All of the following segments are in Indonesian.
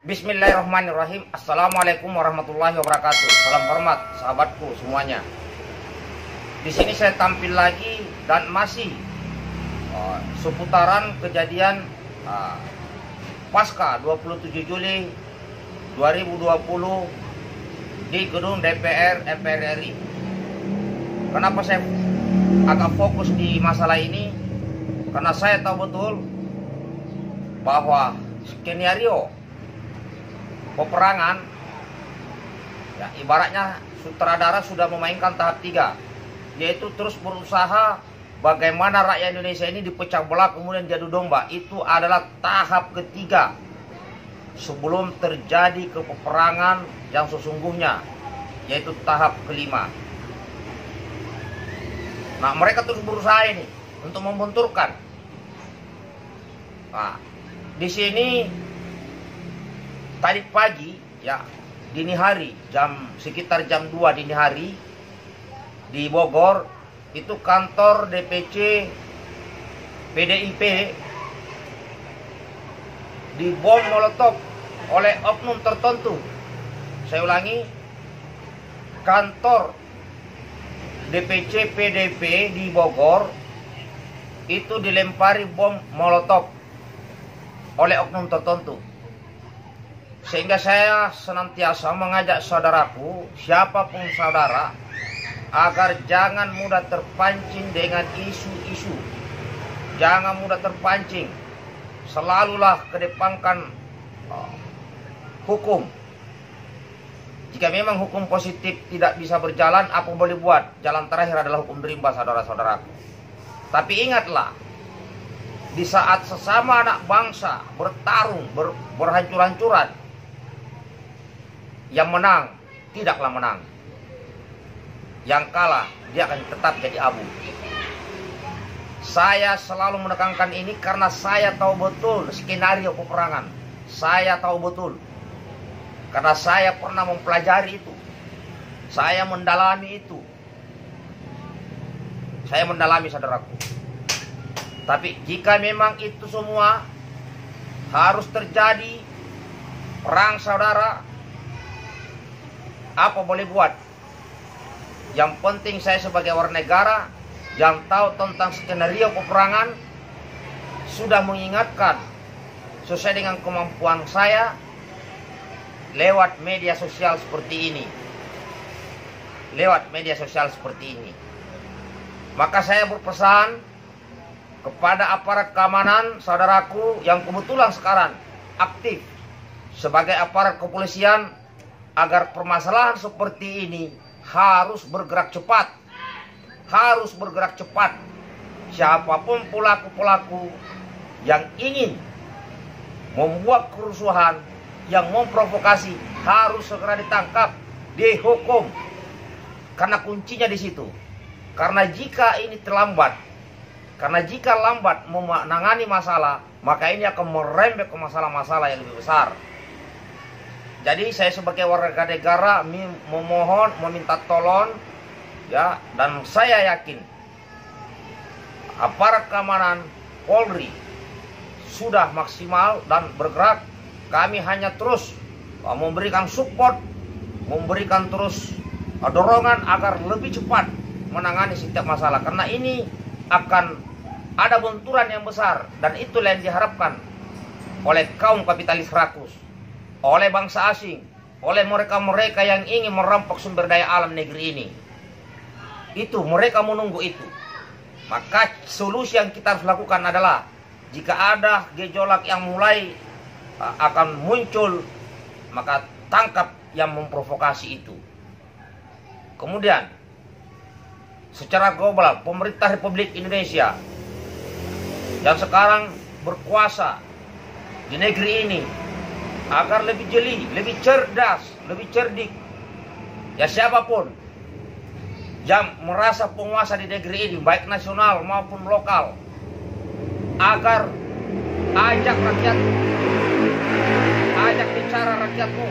Bismillahirrahmanirrahim. Assalamualaikum warahmatullahi wabarakatuh. Salam hormat sahabatku semuanya. Di sini saya tampil lagi dan masih seputaran kejadian pasca 27 Juli 2020 di gedung DPR MPR RI. Kenapa saya agak fokus di masalah ini? Karena saya tahu betul bahwa skenario peperangan, ya, ibaratnya sutradara sudah memainkan tahap 3, yaitu terus berusaha bagaimana rakyat Indonesia ini dipecah belah kemudian diadu domba. Itu adalah tahap ketiga sebelum terjadi peperangan yang sesungguhnya, yaitu tahap kelima. Nah, mereka terus berusaha ini untuk membenturkan. Nah, di sini tadi pagi, ya, dini hari, sekitar jam 2 dini hari di Bogor, itu kantor DPC PDIP dibom molotov oleh oknum tertentu. Saya ulangi, kantor DPC PDIP di Bogor itu dilempari bom molotov oleh oknum tertentu. Sehingga saya senantiasa mengajak saudaraku, siapapun saudara, agar jangan mudah terpancing dengan isu-isu. Jangan mudah terpancing. Selalulah kedepankan hukum. Jika memang hukum positif tidak bisa berjalan, apa boleh buat? Jalan terakhir adalah hukum rimba, saudara-saudaraku. Tapi ingatlah, di saat sesama anak bangsa bertarung, berhancur-hancuran, yang menang tidaklah menang. Yang kalah dia akan tetap jadi abu. Saya selalu menekankan ini karena saya tahu betul skenario peperangan. Saya tahu betul. Karena saya pernah mempelajari itu. Saya mendalami itu. Saya mendalami, saudaraku. Tapi jika memang itu semua harus terjadi perang, saudara, apa boleh buat? Yang penting saya sebagai warga negara yang tahu tentang skenario peperangan sudah mengingatkan sesuai dengan kemampuan saya lewat media sosial seperti ini. Lewat media sosial seperti ini. Maka saya berpesan kepada aparat keamanan saudaraku yang kebetulan sekarang aktif sebagai aparat kepolisian, agar permasalahan seperti ini harus bergerak cepat. Harus bergerak cepat. Siapapun pelaku-pelaku yang ingin membuat kerusuhan, yang memprovokasi, harus segera ditangkap, dihukum. Karena kuncinya di situ. Karena jika ini terlambat, karena jika lambat menangani masalah, maka ini akan merembet ke masalah-masalah yang lebih besar. Jadi saya sebagai warga negara memohon, meminta tolong, ya, dan saya yakin aparat keamanan Polri sudah maksimal dan bergerak. Kami hanya terus memberikan support, memberikan terus dorongan agar lebih cepat menangani setiap masalah. Karena ini akan ada benturan yang besar, dan itulah yang diharapkan oleh kaum kapitalis rakus, oleh bangsa asing, oleh mereka-mereka yang ingin merampok sumber daya alam negeri ini. Itu mereka menunggu itu. Maka solusi yang kita harus lakukan adalah, jika ada gejolak yang mulai akan muncul, maka tangkap yang memprovokasi itu. Kemudian secara global, pemerintah Republik Indonesia yang sekarang berkuasa di negeri ini, agar lebih jeli, lebih cerdas, lebih cerdik, ya, siapapun yang merasa penguasa di negeri ini, baik nasional maupun lokal, agar ajak rakyatmu, ajak bicara rakyatmu.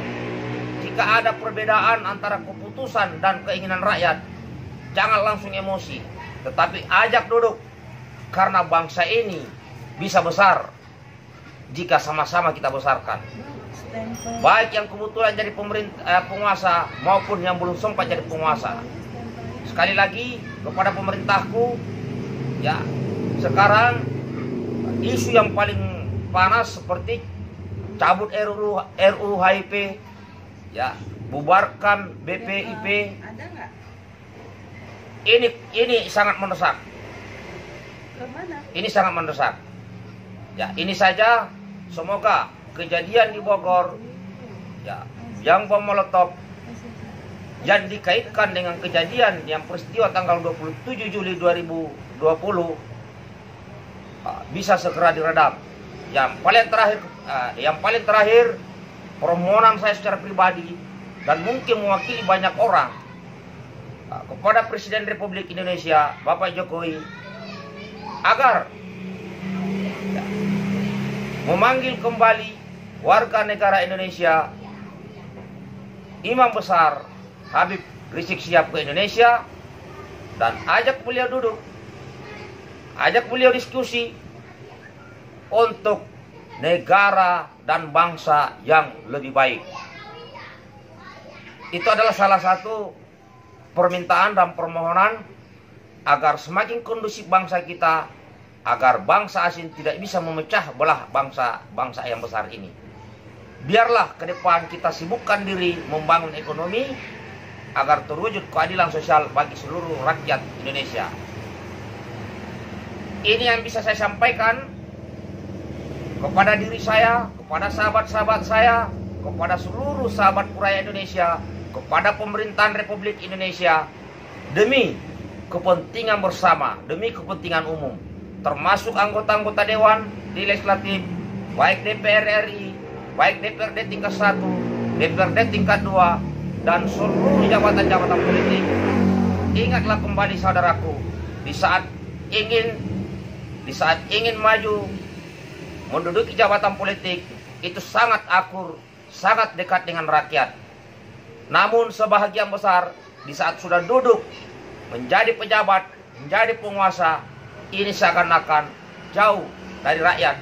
Jika ada perbedaan antara keputusan dan keinginan rakyat, jangan langsung emosi, tetapi ajak duduk. Karena bangsa ini bisa besar jika sama-sama kita besarkan. baik yang kebetulan jadi penguasa maupun yang belum sempat jadi penguasa. Sekali lagi kepada pemerintahku, ya sekarang isu yang paling panas seperti cabut RUU HIP, ya bubarkan BPIP, ini sangat mendesak. Ini sangat mendesak. Ya, ini saja. Semoga kejadian di Bogor, ya, yang bom Molotov yang dikaitkan dengan kejadian yang peristiwa tanggal 27 Juli 2020 bisa segera diredam. Yang paling terakhir, permohonan saya secara pribadi dan mungkin mewakili banyak orang kepada Presiden Republik Indonesia Bapak Jokowi agar memanggil kembali warga negara Indonesia Imam Besar Habib Rizik Syihab ke Indonesia dan ajak beliau duduk, ajak beliau diskusi untuk negara dan bangsa yang lebih baik. Itu adalah salah satu permintaan dan permohonan agar semakin kondusif bangsa kita, agar bangsa asing tidak bisa memecah belah bangsa yang besar ini. Biarlah ke depan kita sibukkan diri membangun ekonomi agar terwujud keadilan sosial bagi seluruh rakyat Indonesia. Ini yang bisa saya sampaikan kepada diri saya, kepada sahabat-sahabat saya, kepada seluruh sahabat Puraya Indonesia, kepada pemerintahan Republik Indonesia, demi kepentingan bersama, demi kepentingan umum, termasuk anggota-anggota Dewan di Legislatif, baik DPR RI, baik DPRD tingkat 1, DPRD tingkat 2, dan seluruh jabatan-jabatan politik. Ingatlah kembali saudaraku, di saat ingin maju menduduki jabatan politik itu sangat akur, sangat dekat dengan rakyat. Namun sebahagian besar di saat sudah duduk menjadi pejabat, menjadi penguasa, ini seakan-akan jauh dari rakyat,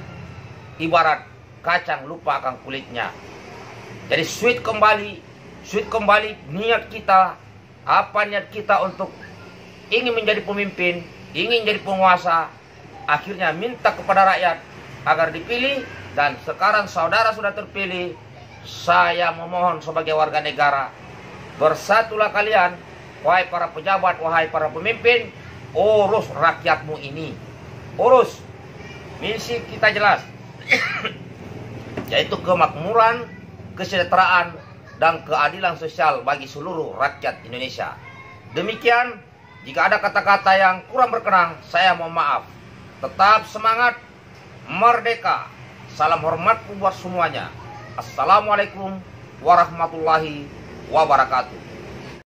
ibarat kacang lupa akan kulitnya. Jadi sweet kembali niat kita, apa niat kita untuk ingin menjadi pemimpin, ingin jadi penguasa, akhirnya minta kepada rakyat agar dipilih. Dan sekarang saudara sudah terpilih, saya memohon sebagai warga negara, bersatulah kalian, wahai para pejabat, wahai para pemimpin, urus rakyatmu ini, urus. Misi kita jelas, yaitu kemakmuran, kesejahteraan, dan keadilan sosial bagi seluruh rakyat Indonesia. Demikian, jika ada kata-kata yang kurang berkenan, saya mohon maaf. Tetap semangat, merdeka. Salam hormatku buat semuanya. Assalamualaikum warahmatullahi wabarakatuh.